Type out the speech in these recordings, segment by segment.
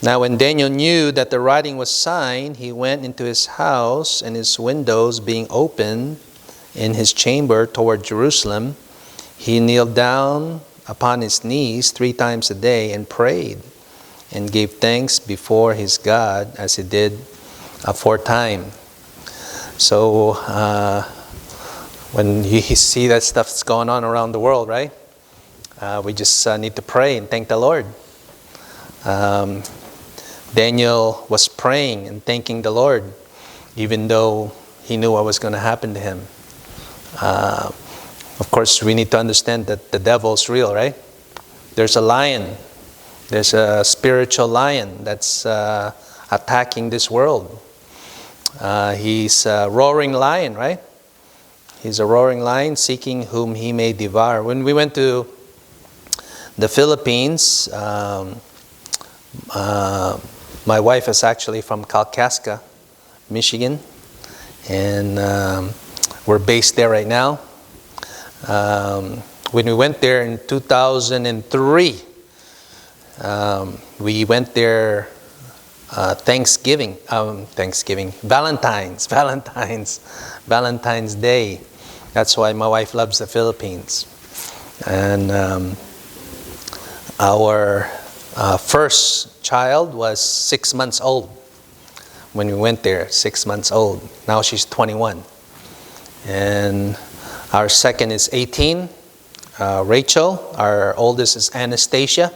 Now when Daniel knew that the writing was signed, he went into his house, and his windows being open in his chamber toward Jerusalem, he kneeled down upon his knees 3 times a day and prayed and gave thanks before his God as he did aforetime. So when you see that stuff's going on around the world, right? We just need to pray and thank the Lord. Daniel was praying and thanking the Lord, even though he knew what was going to happen to him. Of course, we need to understand that the devil's real, right? There's a lion. There's a spiritual lion that's attacking this world. He's a roaring lion, right? He's a roaring lion seeking whom he may devour. When we went to the Philippines, my wife is actually from Kalkaska, Michigan, and we're based there right now. When we went there in 2003, we went there Valentine's Day. That's why my wife loves the Philippines. And our first child was 6 months old when we went there, 6 months old. Now she's 21. And our second is 18, Rachel. Our oldest is Anastasia.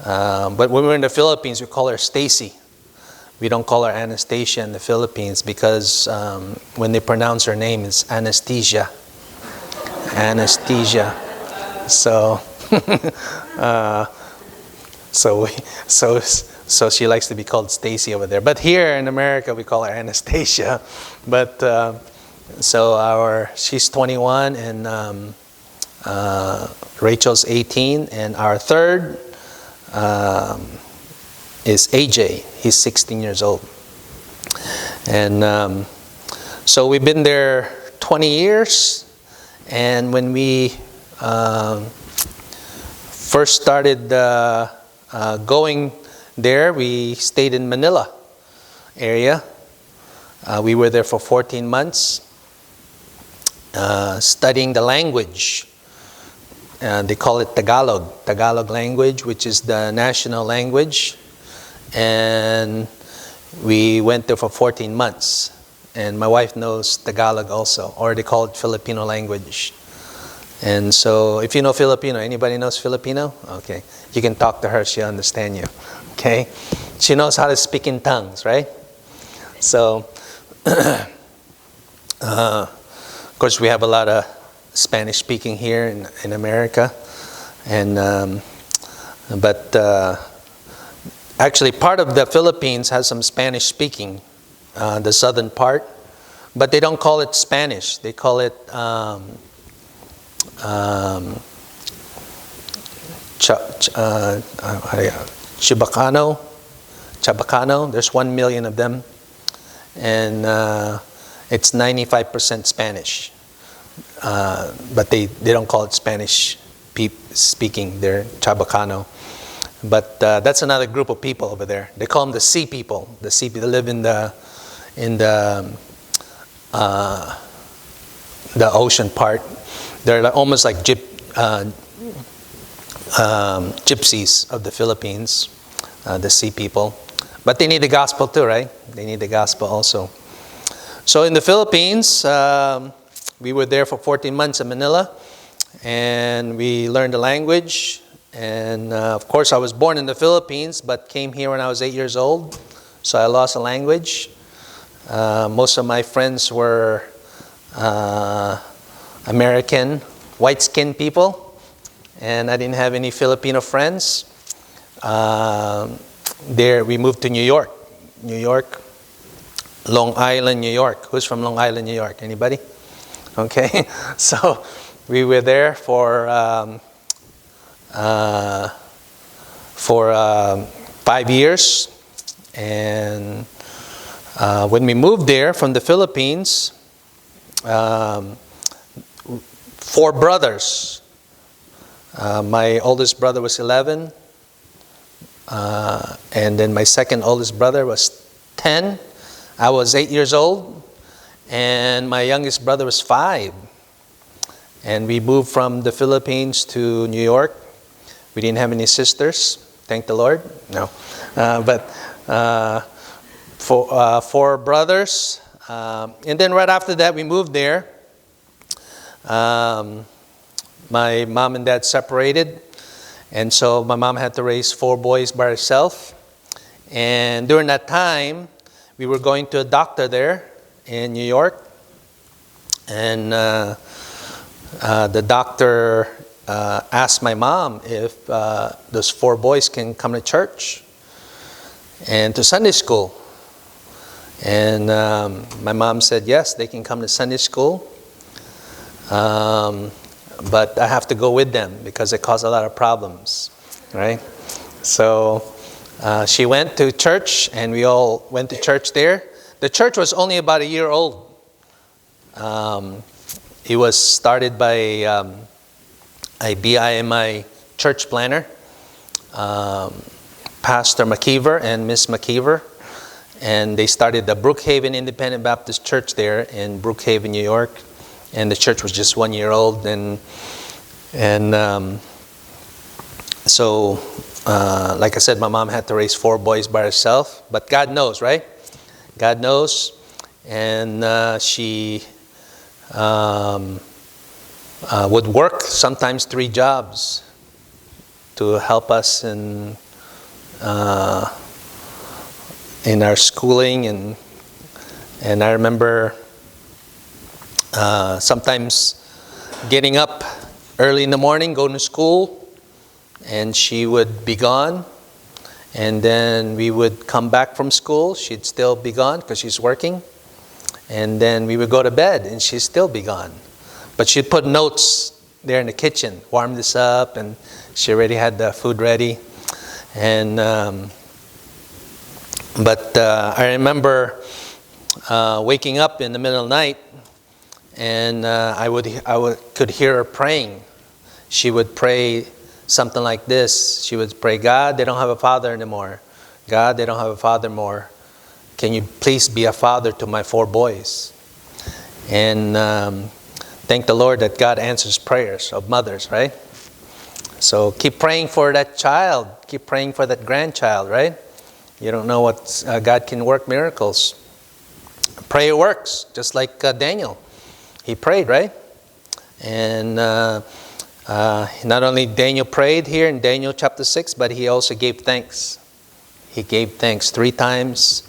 But when we're in the Philippines, we call her Stacy. We don't call her Anastasia in the Philippines because when they pronounce her name, it's anesthesia. Anesthesia. So, so she likes to be called Stacy over there. But here in America, we call her Anastasia. But so she's 21 and Rachel's 18, and our third is AJ. He's 16 years old. And so we've been there 20 years. And when we first started going there, we stayed in Manila area. We were there for 14 months studying the language. They call it Tagalog language, which is the national language. And we went there for 14 months. And my wife knows Tagalog also, or they call it Filipino language. And so if you know Filipino, anybody knows Filipino? Okay. You can talk to her, she'll understand you. Okay? She knows how to speak in tongues, right? So, of course, we have a lot of Spanish speaking here in America. And but actually part of the Philippines has some Spanish speaking, the southern part, but they don't call it Spanish. They call it Chabacano. There's 1 million of them, and it's 95% Spanish. But they don't call it Spanish speaking. They're Chabacano. But that's another group of people over there. They call them the sea people. The sea people live in the ocean part. They're almost like gypsies of the Philippines, the sea people. But they need the gospel too, right? They need the gospel also. So in the Philippines, we were there for 14 months in Manila, and we learned the language. And of course, I was born in the Philippines, but came here when I was 8 years old, so I lost the language. Most of my friends were American, white-skinned people, and I didn't have any Filipino friends. There, we moved to New York, Long Island, New York. Who's from Long Island, New York? Anybody? Okay, so we were there for 5 years, and when we moved there from the Philippines, 4 brothers. My oldest brother was 11. And then my second oldest brother was 10. I was 8 years old. And my youngest brother was 5. And we moved from the Philippines to New York. We didn't have any sisters, thank the Lord. No. But 4 brothers. And then right after that, we moved there. My mom and dad separated. And so my mom had to raise 4 boys by herself. And during that time, we were going to a doctor there in New York. And the doctor asked my mom if those 4 boys can come to church and to Sunday school. And my mom said, yes, they can come to Sunday school. But I have to go with them because it caused a lot of problems, right? So she went to church, and we all went to church there. The church was only about a year old. It was started by a BIMI church planner, Pastor McKeever and Miss McKeever. And they started the Brookhaven Independent Baptist Church there in Brookhaven, New York. And the church was just 1 year old. So, like I said, my mom had to raise 4 boys by herself. But God knows, right? God knows. And she would work sometimes 3 jobs to help us in our schooling. And I remember sometimes getting up early in the morning, going to school, and she would be gone. And then we would come back from school. She'd still be gone because she's working. And then we would go to bed, and she'd still be gone. But she'd put notes there in the kitchen, warm this up, and she already had the food ready. And but I remember waking up in the middle of the night, and I could hear her praying. She would pray something like this. She would pray, God, they don't have a father anymore. God, they don't have a father more. Can you please be a father to my 4 boys? And thank the Lord that God answers prayers of mothers, right? So keep praying for that child. Keep praying for that grandchild, right? You don't know what God can work miracles. Prayer works, just like Daniel. He prayed, right? And not only Daniel prayed here in Daniel chapter 6, but he also gave thanks. He gave thanks 3 times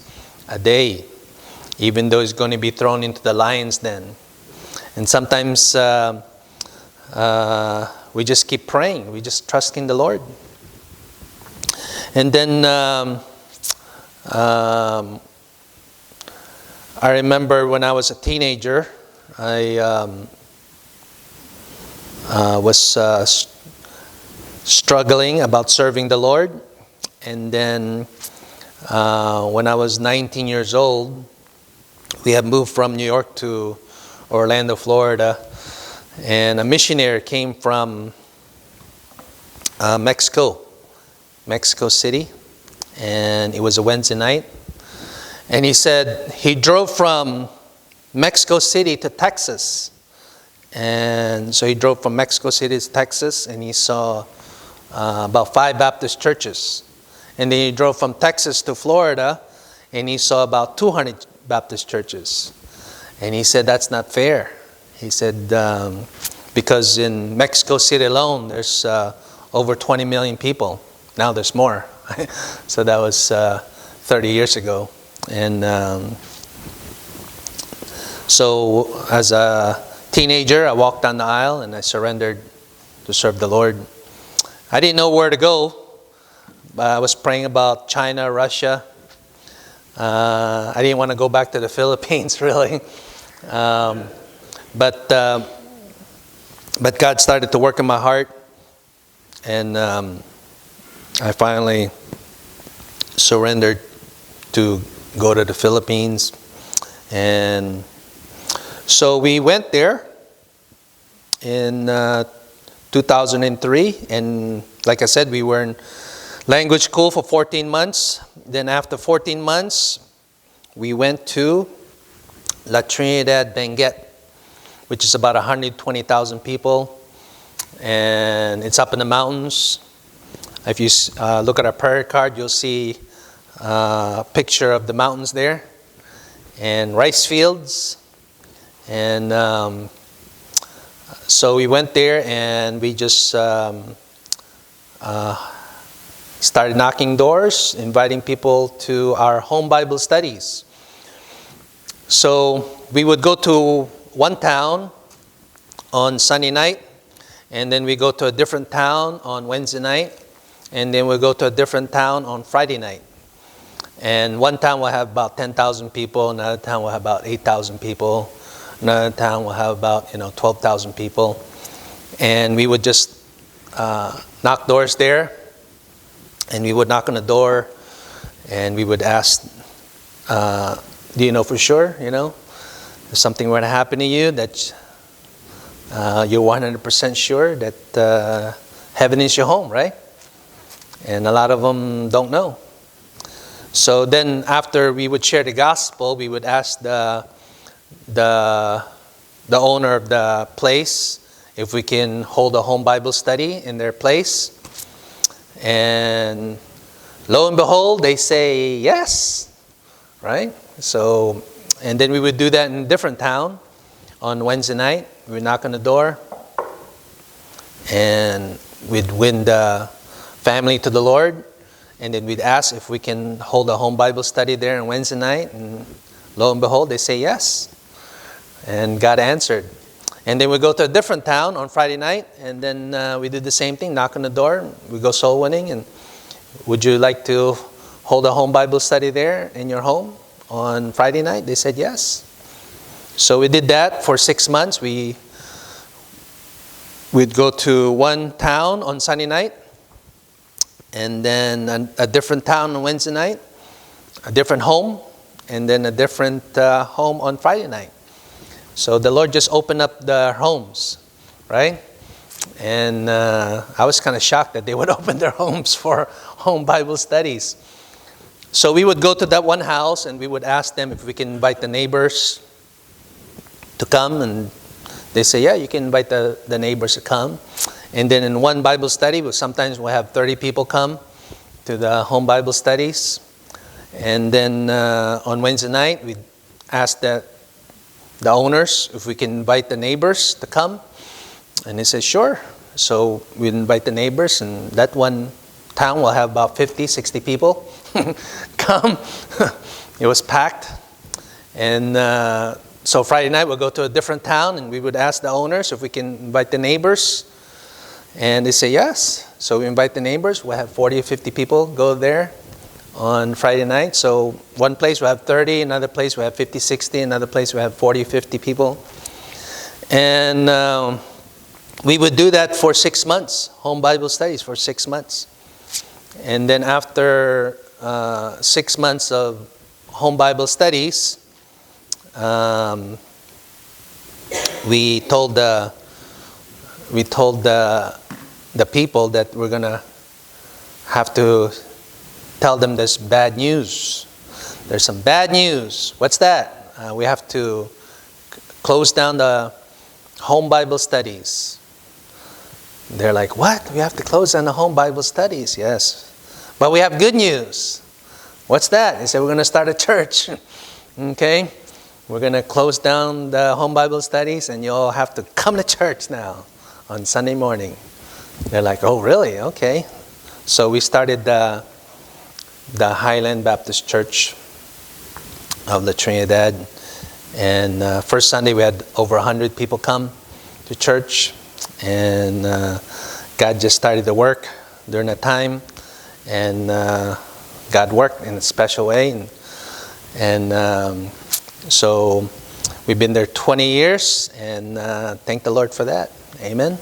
a day, even though he's going to be thrown into the lion's den. And sometimes we just keep praying. We just trust in the Lord. And then I remember when I was a teenager, I was struggling about serving the Lord. And then when I was 19 years old, we had moved from New York to Orlando, Florida. And a missionary came from Mexico City. And it was a Wednesday night. And he said he drove from Mexico City to Texas. And so he drove from Mexico City to Texas, and he saw about 5 Baptist churches. And then he drove from Texas to Florida, and he saw about 200 Baptist churches. And he said, that's not fair. He said, because in Mexico City alone, there's over 20 million people. Now there's more. So that was 30 years ago. And so as a teenager, I walked down the aisle and I surrendered to serve the Lord. I didn't know where to go. I was praying about China, Russia. I didn't want to go back to the Philippines, really. But God started to work in my heart. And I finally surrendered to go to the Philippines. And so we went there in 2003. And like I said, we weren't Language school for 14 months. Then after 14 months, we went to La Trinidad Benguet, which is about 120,000 people. And it's up in the mountains. If you look at our prayer card, you'll see a picture of the mountains there. And rice fields. And so we went there and we just started knocking doors, inviting people to our home Bible studies. So we would go to one town on Sunday night, and then we go to a different town on Wednesday night, and then we go to a different town on Friday night. And one town will have about 10,000 people, another town will have about 8,000 people, another town will have about 12,000 people. And we would just knock doors there, and we would knock on the door, and we would ask, do you know for sure, if something were to happen to you, that you're 100% sure that heaven is your home, right? And a lot of them don't know. So then after we would share the gospel, we would ask the owner of the place if we can hold a home Bible study in their place. And lo and behold, they say yes, right? So, and then we would do that in a different town on Wednesday night. We would knock on the door, and we'd win the family to the Lord. And then we'd ask if we can hold a home Bible study there on Wednesday night. And lo and behold, they say yes. And God answered. And then we go to a different town on Friday night, and then we do the same thing, knock on the door. We go soul winning, and would you like to hold a home Bible study there in your home on Friday night? They said yes. So we did that for 6 months. We'd go to one town on Sunday night, and then a different town on Wednesday night, a different home, and then a different home on Friday night. So the Lord just opened up the homes, right? And I was kind of shocked that they would open their homes for home Bible studies. So we would go to that one house, and we would ask them if we can invite the neighbors to come. And they say, yeah, you can invite the neighbors to come. And then in one Bible study, sometimes we'll have 30 people come to the home Bible studies. And then on Wednesday night, we'd ask the owners if we can invite the neighbors to come. And they said, sure. So we'd invite the neighbors, and that one town will have about 50, 60 people come. It was packed. And so Friday night, we'll go to a different town, and we would ask the owners if we can invite the neighbors. And they say yes. So we invite the neighbors. We'll have 40 or 50 people go there on Friday night. So one place we'll have 30, another place we'll have 50, 60, another place we'll have 40, 50 people. And we would do that for 6 months, home Bible studies for 6 months. And then after 6 months of home Bible studies, we told the people that we're gonna have to tell them there's bad news. There's some bad news. What's that? We have to close down the home Bible studies. They're like, what? We have to close down the home Bible studies? Yes. But we have good news. What's that? They said, we're going to start a church. Okay? We're going to close down the home Bible studies, and you'll have to come to church now on Sunday morning. They're like, oh, really? Okay. So we started the Highland Baptist Church of La Trinidad. And first Sunday we had over 100 people come to church. And God just started to work during that time. And God worked in a special way. And so we've been there 20 years. And thank the Lord for that. Amen.